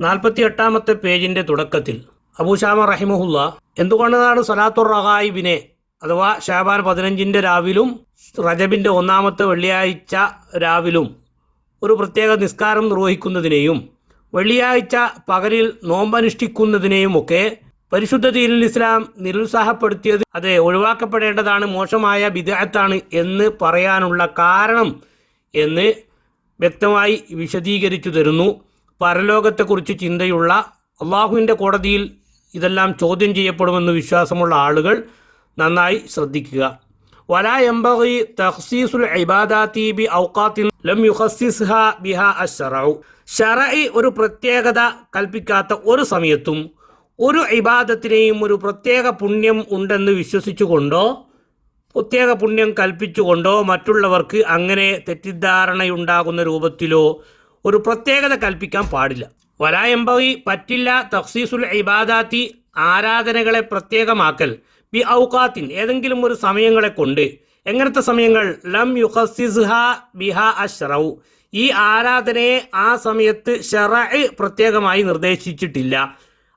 48-ാമത്തെ പേജിൻ്റെ തുടക്കത്തിൽ അബൂശാമ റഹിമഹുല്ല എന്തുകൊണ്ടാണ് സലാത്തുർ റഗായിബിനെ അഥവാ ഷാബാൻ 15-ന്റെ രാവിലും റജബിൻ്റെ 1-ാമത്തെ വെള്ളിയാഴ്ച രാവിലും ഒരു പ്രത്യേക നിസ്കാരം നിർവഹിക്കുന്നതിനെയും വെള്ളിയാഴ്ച പകലിൽ നോമ്പനുഷ്ഠിക്കുന്നതിനെയുമൊക്കെ പരിശുദ്ധ ദീനുൽ ഇസ്ലാം നിരുത്സാഹപ്പെടുത്തിയത് അത് ഒഴിവാക്കപ്പെടേണ്ടതാണ്, മോശമായ ബിദ്അത്താണ് എന്ന് പറയാനുള്ള കാരണം എന്ന് വ്യക്തമായി വിശദീകരിച്ചു തരുന്നു. പരലോകത്തെക്കുറിച്ച് ചിന്തയുള്ള, അള്ളാഹുവിൻ്റെ കോടതിയിൽ ഇതെല്ലാം ചോദ്യം ചെയ്യപ്പെടുമെന്ന് വിശ്വാസമുള്ള ആളുകൾ നന്നായി ശ്രദ്ധിക്കുക. വലാ യംബഗി തഖ്സീസുൽ ഇബാദാതി ബി ഔഖാത്തിൻ ലം യുഖസ്സിസ്ഹാ ബിഹാ അശ്ശറഉ. ശറഇ ഒരു പ്രത്യേകത കൽപ്പിക്കാത്ത ഒരു സമയത്തും ഒരു ഇബാദത്തിനെയും ഒരു പ്രത്യേക പുണ്യം ഉണ്ടെന്ന് വിശ്വസിച്ചുകൊണ്ടോ പ്രത്യേക പുണ്യം കൽപ്പിച്ചുകൊണ്ടോ മറ്റുള്ളവർക്ക് അങ്ങനെ തെറ്റിദ്ധാരണയുണ്ടാകുന്ന രൂപത്തിലോ ഒരു പ്രത്യേകത കൽപ്പിക്കാൻ പാടില്ല. വലായംബവി പറ്റില്ല തഖ്സീസുൽ ഇബാദാത്തി ആരാധനകളെ പ്രത്യേകമാക്കൽ ബി ഔഖാത്തിൻ ഏതെങ്കിലും ഒരു സമയങ്ങളെ കൊണ്ട്. എങ്ങനത്തെ സമയങ്ങൾ? ലം യുഖസ്സിസ്ഹാ ബിഹാ അശ്റഉ. ഈ ആരാധനയെ ആ സമയത്ത് ശറഅ് പ്രത്യേകമായി നിർദ്ദേശിച്ചിട്ടില്ല.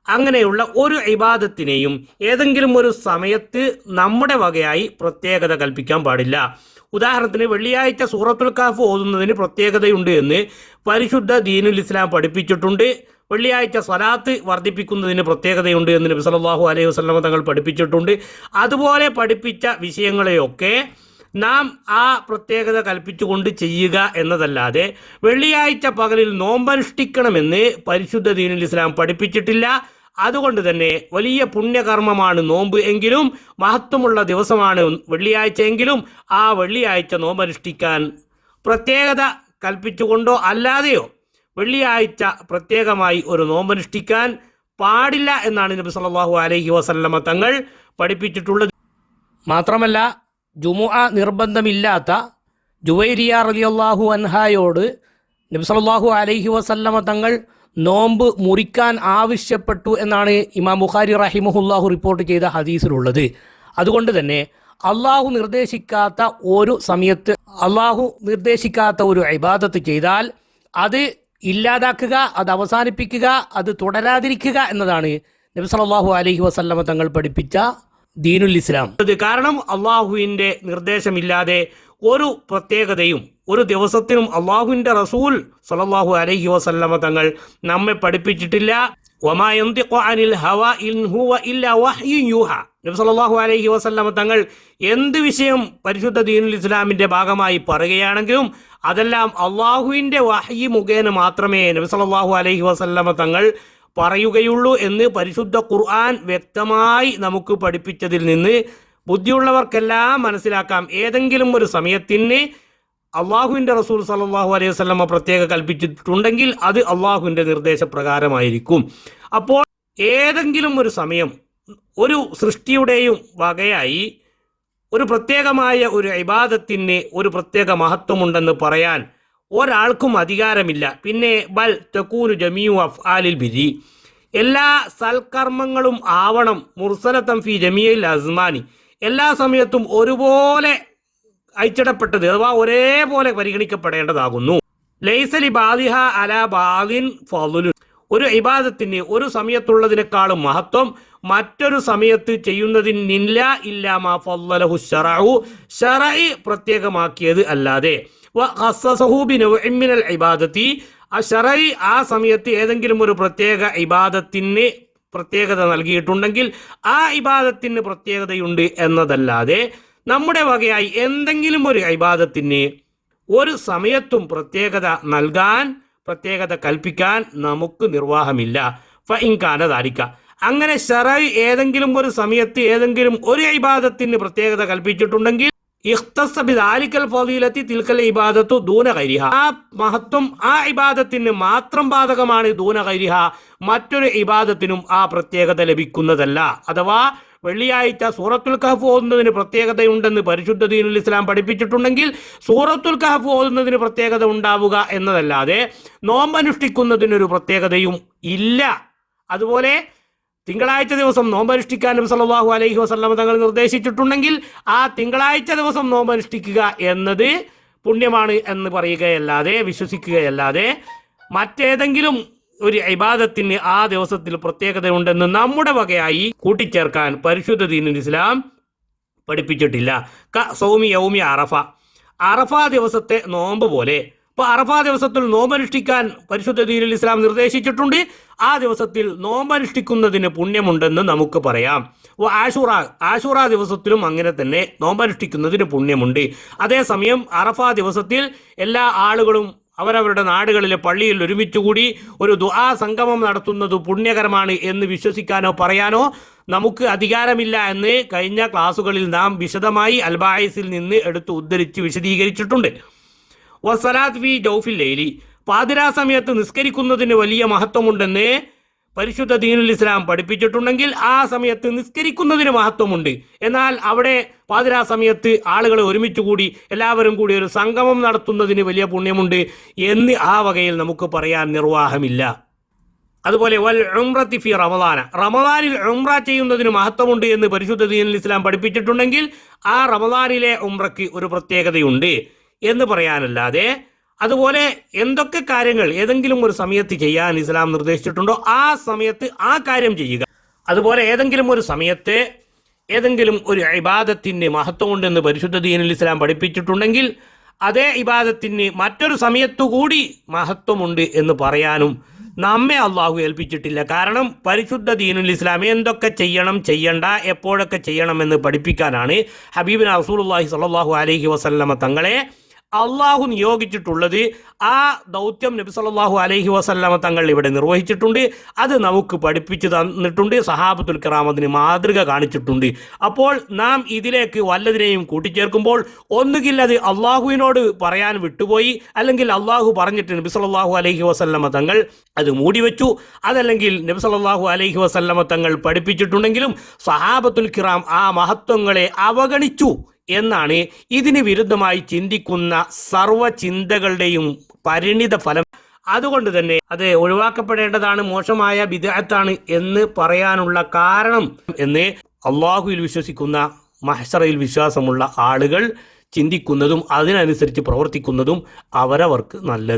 അങ്ങനെയുള്ള ഒരു ഇബാദത്തിനെയും ഏതെങ്കിലും ഒരു സമയത്ത് നമ്മുടെ വകയായി പ്രത്യേകത കൽപ്പിക്കാൻ പാടില്ല. ഉദാഹരണത്തിന് വെള്ളിയാഴ്ച സൂറത്തുൽ കഹ്ഫ് ഓതുന്നതിന് പ്രത്യേകതയുണ്ട് എന്ന് പരിശുദ്ധ ദീനുൽ ഇസ്ലാം പഠിപ്പിച്ചിട്ടുണ്ട്. വെള്ളിയാഴ്ച സ്വലാത്ത് വർദ്ധിപ്പിക്കുന്നതിന് പ്രത്യേകതയുണ്ട് എന്ന് നബി സല്ലല്ലാഹു അലൈഹി വസല്ലം തങ്ങൾ പഠിപ്പിച്ചിട്ടുണ്ട്. അതുപോലെ പഠിപ്പിച്ച വിഷയങ്ങളെയൊക്കെ നാം ആ പ്രത്യേകത കൽപ്പിച്ചുകൊണ്ട് ചെയ്യുക എന്നതല്ലാതെ വെള്ളിയാഴ്ച പകലിൽ നോമ്പനുഷ്ഠിക്കണമെന്ന് പരിശുദ്ധ ദീനുൽ ഇസ്ലാം പഠിപ്പിച്ചിട്ടില്ല. അതുകൊണ്ട് തന്നെ വലിയ പുണ്യകർമ്മമാണ് നോമ്പ് എങ്കിലും, മഹത്വമുള്ള ദിവസമാണ് വെള്ളിയാഴ്ച എങ്കിലും ആ വെള്ളിയാഴ്ച നോമ്പനുഷ്ഠിക്കാൻ പ്രത്യേകത കൽപ്പിച്ചുകൊണ്ടോ അല്ലാതെയോ വെള്ളിയാഴ്ച പ്രത്യേകമായി ഒരു നോമ്പനുഷ്ഠിക്കാൻ പാടില്ല എന്നാണ് നബി സല്ലല്ലാഹു അലൈഹി വസല്ലമ തങ്ങൾ പഠിപ്പിച്ചിട്ടുള്ളത്. മാത്രമല്ല, ജുമുഅ നിർബന്ധമില്ലാത്ത ജുവൈരിയ റളിയല്ലാഹു അൻഹായോട് നബി സല്ലല്ലാഹു അലൈഹി വസല്ലമ തങ്ങൾ നോമ്പ് മുറിക്കാൻ ആവശ്യപ്പെട്ടു എന്നാണ് ഇമാം ബുഖാരി റഹിമഹുല്ലാഹു റിപ്പോർട്ട് ചെയ്ത ഹദീസിലുള്ളത്. അതുകൊണ്ട് തന്നെ അള്ളാഹു നിർദ്ദേശിക്കാത്ത ഒരു സമയത്ത് അള്ളാഹു നിർദ്ദേശിക്കാത്ത ഒരു ഇബാദത്ത് ചെയ്താൽ അത് ഇല്ലാതാക്കുക, അത് അവസാനിപ്പിക്കുക, അത് തുടരാതിരിക്കുക എന്നതാണ് നബി സല്ലല്ലാഹു അലൈഹി വസല്ലമ തങ്ങൾ പഠിപ്പിച്ച ദീനുൽ ഇസ്ലാം. കാരണം അള്ളാഹുവിൻ്റെ നിർദ്ദേശമില്ലാതെ ഒരു പ്രത്യേകതയും ഒരു ദിവസത്തിനും അള്ളാഹുവിൻ്റെ റസൂൽ സല്ലല്ലാഹു അലൈഹി വസല്ലമ തങ്ങൾ നമ്മെ പഠിപ്പിച്ചിട്ടില്ല. വമാ യന്തിഖു അനിൽ ഹവാ ഇൻ ഹുവ ഇല്ലാ വഹ്യുൻ യൂഹാ. നബി സല്ലല്ലാഹു അലൈഹി വസല്ലമ തങ്ങൾ എന്ത് വിഷയം പരിശുദ്ധ ദീനുൽ ഇസ്ലാമിൻ്റെ ഭാഗമായി പറയുകയാണെങ്കിലും അതെല്ലാം അള്ളാഹുവിൻ്റെ വഹ്യ് മുഖേന മാത്രമേ നബി സല്ലല്ലാഹു അലൈഹി വസല്ലമ തങ്ങൾ പറയുകയുള്ളൂ എന്ന് പരിശുദ്ധ ഖുർആൻ വ്യക്തമായി നമുക്ക് പഠിപ്പിച്ചതിൽ നിന്ന് ബുദ്ധിയുള്ളവർക്കെല്ലാം മനസ്സിലാക്കാം. ഏതെങ്കിലും ഒരു സമയത്തിന് അള്ളാഹുവിൻ്റെ റസൂൽ സല്ലല്ലാഹു അലൈഹി വസല്ലമ പ്രത്യേക കൽപ്പിച്ചിട്ടുണ്ടെങ്കിൽ അത് അള്ളാഹുവിൻ്റെ നിർദ്ദേശപ്രകാരമായിരിക്കും. അപ്പോൾ ഏതെങ്കിലും ഒരു സമയം ഒരു സൃഷ്ടിയുടെയും വകയായി ഒരു പ്രത്യേകമായ ഒരു ഇബാദത്തിന് ഒരു പ്രത്യേക മഹത്വമുണ്ടെന്ന് പറയാൻ ഒരാൾക്കും അധികാരമില്ല. പിന്നെ ബൽ തകൂനു ജമീഉ അഫ്ആലിൽ ബിരി, എല്ലാ സൽക്കർമ്മങ്ങളും ആവണം മുർസലത്തൻ ഫി ജമീഇൽ അസ്മാനി, എല്ലാ സമയത്തും ഒരുപോലെ അയച്ചിടപ്പെട്ടത് അഥവാ ഒരേപോലെ പരിഗണിക്കപ്പെടേണ്ടതാകുന്നു. ലൈസലി ബാദിഹ അലാ ബാദിൻ ഫളുൻ, ഒരു ഇബാദത്തിന് ഒരു സമയത്തുള്ളതിനേക്കാളും മഹത്വം മറ്റൊരു സമയത്ത് ചെയ്യുന്നതിനില്ല. ഇല്ലാമാ ഫളലഹു ശറഉ, ശറഇ പ്രത്യേകമാക്കിയത് അല്ലാതെ. വഖസ്സസഹു ബിനൗഇൻ മിനൽ ഇബാദത്തി, ശറഇ ആ സമയത്ത് ഏതെങ്കിലും ഒരു പ്രത്യേക ഇബാദത്തിന് പ്രത്യേകത നൽകിയിട്ടുണ്ടെങ്കിൽ ആ ഇബാദത്തിന് പ്രത്യേകതയുണ്ട് എന്നതല്ലാതെ നമ്മുടെ വകയായി എന്തെങ്കിലും ഒരു ഇബാദത്തിന് ഒരു സമയത്തും പ്രത്യേകത നൽകാൻ, പ്രത്യേകത കൽപ്പിക്കാൻ നമുക്ക് നിർവാഹമില്ല. ഫഇൻ കാന ദാലിക, അങ്ങനെ ശറഇ ഏതെങ്കിലും ഒരു സമയത്ത് ഏതെങ്കിലും ഒരു ഇബാദത്തിന് പ്രത്യേകത കൽപ്പിച്ചിട്ടുണ്ടെങ്കിൽ ഇഖ്തസ്സ ബിദാലിക്കൽ ഫളീലത്തി തിൽക്കൽ ഇബാദത്തു ദൂന ഗൈരിഹ, ആ മഹത്വം ആ ഇബാദത്തിന് മാത്രം ബാധകമാണ്. ദൂന ഗൈരിഹ, മറ്റൊരു ഇബാദത്തിനും ആ പ്രത്യേകത ലഭിക്കുന്നതല്ല. അഥവാ വെള്ളിയാഴ്ച സൂറത്തുൽ കഹ്ഫ് ഓതുന്നതിന് പ്രത്യേകതയുണ്ടെന്ന് പരിശുദ്ധ ദീനുൽ ഇസ്ലാം പഠിപ്പിച്ചിട്ടുണ്ടെങ്കിൽ സൂറത്തുൽ കഹ്ഫ് ഓതുന്നതിന് പ്രത്യേകത ഉണ്ടാവുക എന്നതല്ലാതെ നോമ്പനുഷ്ഠിക്കുന്നതിനൊരു പ്രത്യേകതയും ഇല്ല. അതുപോലെ തിങ്കളാഴ്ച ദിവസം നോമ്പനുഷ്ഠിക്കാൻ നബി സല്ലല്ലാഹു അലൈഹി വസല്ലം തങ്ങൾ നിർദ്ദേശിച്ചിട്ടുണ്ടെങ്കിൽ ആ തിങ്കളാഴ്ച ദിവസം നോമ്പനുഷ്ഠിക്കുക എന്നത് പുണ്യമാണ് എന്ന് പറയുകയല്ലാതെ വിശ്വസിക്കുകയല്ലാതെ മറ്റേതെങ്കിലും ഒരു ഇബാദത്തിന് ആ ദിവസത്തിൽ പ്രത്യേകതയുണ്ടെന്ന് നമ്മുടെ വകയായി കൂട്ടിച്ചേർക്കാൻ പരിശുദ്ധ ദീനുൽ ഇസ്ലാം പഠിപ്പിച്ചിട്ടില്ല. സൗമി യൗമി അറഫ, അറഫ ദിവസത്തെ നോമ്പ് പോലെ. അപ്പോൾ അറഫ ദിവസത്തിൽ നോമ്പനുഷ്ഠിക്കാൻ പരിശുദ്ധ ദീനുൽ ഇസ്ലാം നിർദ്ദേശിച്ചിട്ടുണ്ട്. ആ ദിവസത്തിൽ നോമ്പനുഷ്ഠിക്കുന്നതിന് പുണ്യമുണ്ടെന്ന് നമുക്ക് പറയാം. ആശൂറ ദിവസത്തിലും അങ്ങനെ തന്നെ നോമ്പനുഷ്ഠിക്കുന്നതിന് പുണ്യമുണ്ട്. അതേസമയം അറഫ ദിവസത്തിൽ എല്ലാ ആളുകളും അവരവരുടെ നാടുകളിലെ പള്ളിയിൽ ഒരുമിച്ചുകൂടി ഒരു ദുആ സംഗമം നടത്തുന്നത് പുണ്യകരമാണ് എന്ന് വിശ്വസിക്കാനോ പറയാനോ നമുക്ക് അധികാരമില്ല എന്ന് കഴിഞ്ഞ ക്ലാസ്സുകളിൽ നാം വിശദമായി അൽബായിസിൽ നിന്ന് എടുത്ത് ഉദ്ധരിച്ച് വിശദീകരിച്ചിട്ടുണ്ട്. വസ്സലാത്ത് ഫി ജൗഫിൽ ലൈലി, പാതിരാ സമയത്ത് നിസ്കരിക്കുന്നതിന് വലിയ മഹത്വമുണ്ടെന്ന് പരിശുദ്ധ ദീനുൽ ഇസ്ലാം പഠിപ്പിച്ചിട്ടുണ്ടെങ്കിൽ ആ സമയത്ത് നിസ്കരിക്കുന്നതിന് മഹത്വമുണ്ട്. എന്നാൽ അവിടെ പാതിരാ സമയത്ത് ആളുകളെ ഒരുമിച്ച് കൂടി എല്ലാവരും കൂടി ഒരു സംഗമം നടത്തുന്നതിന് വലിയ പുണ്യമുണ്ട് എന്ന് ആ വകയിൽ നമുക്ക് പറയാൻ നിർവാഹമില്ല. അതുപോലെ വൽ ഉംറത്തി ഫി റമദാന, റമദാനിൽ ഉംറ ചെയ്യുന്നതിന് മഹത്വമുണ്ട് എന്ന് പരിശുദ്ധ ദീനുൽ ഇസ്ലാം പഠിപ്പിച്ചിട്ടുണ്ടെങ്കിൽ ആ റമദാനിലെ ഉംറയ്ക്ക് ഒരു പ്രത്യേകതയുണ്ട് എന്ന് പറയാനല്ലാതെ, അതുപോലെ എന്തൊക്കെ കാര്യങ്ങൾ ഏതെങ്കിലും ഒരു സമയത്ത് ചെയ്യാൻ ഇസ്ലാം നിർദ്ദേശിച്ചിട്ടുണ്ടോ ആ സമയത്ത് ആ കാര്യം ചെയ്യുക. അതുപോലെ ഏതെങ്കിലും ഒരു സമയത്ത് ഏതെങ്കിലും ഒരു ഇബാദത്തിന് മഹത്വമുണ്ടെന്ന് പരിശുദ്ധ ദീനുൽ ഇസ്ലാം പഠിപ്പിച്ചിട്ടുണ്ടെങ്കിൽ അതേ ഇബാദത്തിന് മറ്റൊരു സമയത്തുകൂടി മഹത്വമുണ്ട് എന്ന് പറയാനും നമ്മെ അള്ളാഹു ഏൽപ്പിച്ചിട്ടില്ല. കാരണം പരിശുദ്ധ ദീനുൽ ഇസ്ലാം എന്തൊക്കെ ചെയ്യണം, ചെയ്യണ്ട, എപ്പോഴൊക്കെ ചെയ്യണമെന്ന് പഠിപ്പിക്കാനാണ് ഹബീബിന റസൂലുള്ളാഹി സ്വല്ലല്ലാഹു അലൈഹി വസല്ലമ തങ്ങളെ അള്ളാഹു നിയോഗിച്ചിട്ടുള്ളത്. ആ ദൗത്യം നബി സല്ലല്ലാഹു അലൈഹി വസല്ലമ തങ്ങൾ ഇവിടെ നിർവഹിച്ചിട്ടുണ്ട്. അത് നമുക്ക് പഠിപ്പിച്ചു തന്നിട്ടുണ്ട്. സഹാബത്തുൽ കിറാം അതിന് മാതൃക കാണിച്ചിട്ടുണ്ട്. അപ്പോൾ നാം ഇതിലേക്ക് വല്ലതിനെയും കൂട്ടിച്ചേർക്കുമ്പോൾ ഒന്നുകിൽ അത് അള്ളാഹുവിനോട് പറയാൻ വിട്ടുപോയി, അല്ലെങ്കിൽ അള്ളാഹു പറഞ്ഞിട്ട് നബി സല്ലല്ലാഹു അലൈഹി വസല്ലമ തങ്ങൾ അത് മൂടിവെച്ചു, അതല്ലെങ്കിൽ നബി സല്ലല്ലാഹു അലൈഹി വസല്ലമ തങ്ങൾ പഠിപ്പിച്ചിട്ടുണ്ടെങ്കിലും സഹാബത്തുൽ കിറാം ആ മഹത്വങ്ങളെ അവഗണിച്ചു എന്നാണ് ഇതിന് വിരുദ്ധമായി ചിന്തിക്കുന്ന സർവ്വ ചിന്തകളുടെയും പരിണിത ഫലം. അതുകൊണ്ട് തന്നെ അത് ഒഴിവാക്കപ്പെടേണ്ടതാണ്, മോശമായ ബിദ്അത്താണ് എന്ന് പറയാനുള്ള കാരണം എന്ന് അള്ളാഹുവിൽ വിശ്വസിക്കുന്ന മഹ്ശറയിൽ വിശ്വാസമുള്ള ആളുകൾ ചിന്തിക്കുന്നതും അതിനനുസരിച്ച് പ്രവർത്തിക്കുന്നതും അവരവർക്ക് നല്ലത്.